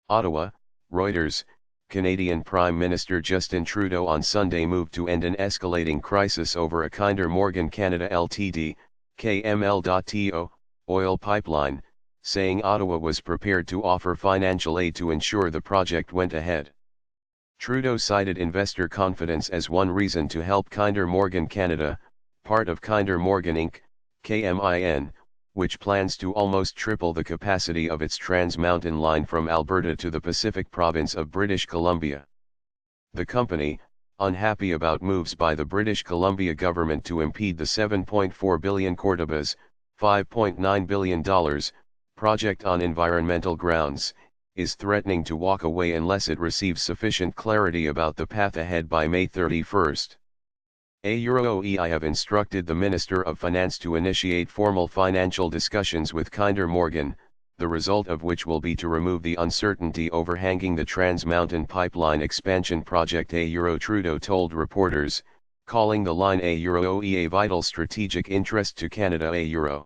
Ottawa, Reuters. Canadian Prime Minister Justin Trudeau on Sunday moved to end an escalating crisis over a Kinder Morgan Canada Ltd, KML.TO, oil pipeline, saying Ottawa was prepared to offer financial aid to ensure the project went ahead. Trudeau cited investor confidence as one reason to help Kinder Morgan Canada, part of Kinder Morgan Inc., KMIN, which plans to almost triple the capacity of its Trans Mountain line from Alberta to the Pacific province of British Columbia. The company, unhappy about moves by the British Columbia government to impede the $7.4 billion Cordoba's, $5.9 billion, project on environmental grounds, is threatening to walk away unless it receives sufficient clarity about the path ahead by May 31. I have instructed the Minister of Finance to initiate formal financial discussions with Kinder Morgan, the result of which will be to remove the uncertainty overhanging the Trans Mountain Pipeline expansion project. Trudeau told reporters, calling the line a vital strategic interest to Canada.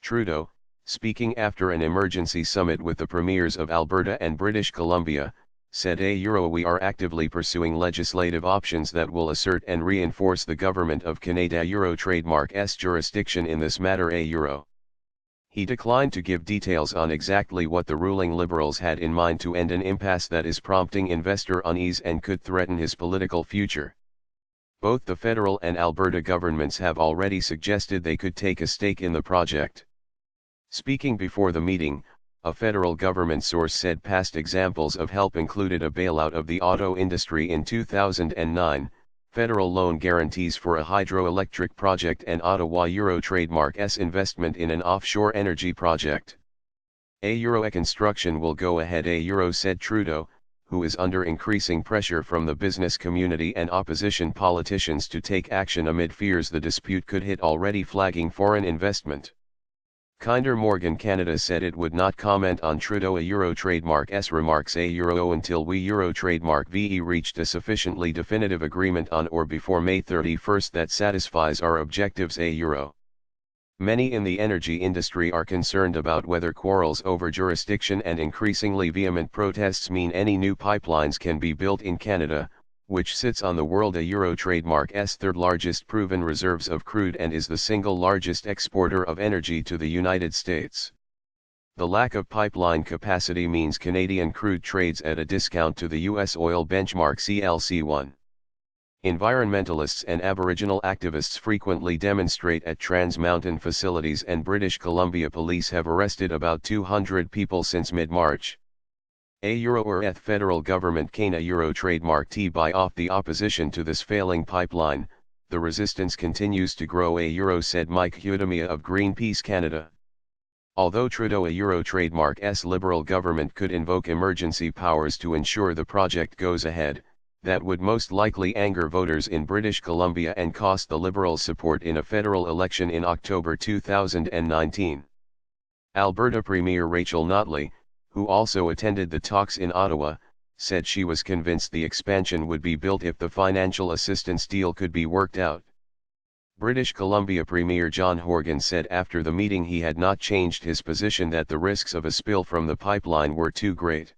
Trudeau, speaking after an emergency summit with the premiers of Alberta and British Columbia, said we are actively pursuing legislative options that will assert and reinforce the Government of Canada trademark's jurisdiction in this matter. He declined to give details on exactly what the ruling Liberals had in mind to end an impasse that is prompting investor unease and could threaten his political future. Both the federal and Alberta governments have already suggested they could take a stake in the project. Speaking before the meeting, a federal government source said past examples of help included a bailout of the auto industry in 2009, federal loan guarantees for a hydroelectric project, and Ottawa trademark's investment in an offshore energy project. A construction will go ahead, said Trudeau, who is under increasing pressure from the business community and opposition politicians to take action amid fears the dispute could hit already flagging foreign investment. Kinder Morgan Canada said it would not comment on Trudeau trademark's remarks until we trademark VE reached a sufficiently definitive agreement on or before May 31 that satisfies our objectives. Many in the energy industry are concerned about whether quarrels over jurisdiction and increasingly vehement protests mean any new pipelines can be built in Canada, which sits on the world trademark's third largest proven reserves of crude and is the single largest exporter of energy to the United States. The lack of pipeline capacity means Canadian crude trades at a discount to the U.S. oil benchmark CLC1. Environmentalists and Aboriginal activists frequently demonstrate at Trans Mountain facilities, and British Columbia police have arrested about 200 people since mid-March. Federal government can trademark buy off the opposition to this failing pipeline. The resistance continues to grow, said Mike Hudemia of Greenpeace Canada. Although Trudeau trademark's Liberal government could invoke emergency powers to ensure the project goes ahead, that would most likely anger voters in British Columbia and cost the Liberals support in a federal election in October 2019. Alberta Premier Rachel Notley, who also attended the talks in Ottawa, said she was convinced the expansion would be built if the financial assistance deal could be worked out. British Columbia Premier John Horgan said after the meeting he had not changed his position that the risks of a spill from the pipeline were too great.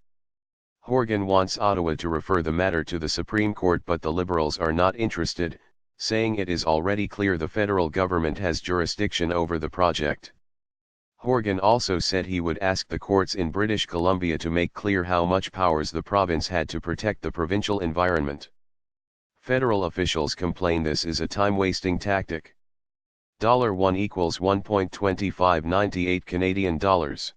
Horgan wants Ottawa to refer the matter to the Supreme Court, but the Liberals are not interested, saying it is already clear the federal government has jurisdiction over the project. Horgan also said he would ask the courts in British Columbia to make clear how much powers the province had to protect the provincial environment. Federal officials complain this is a time-wasting tactic. $1 equals 1.2598 Canadian dollars.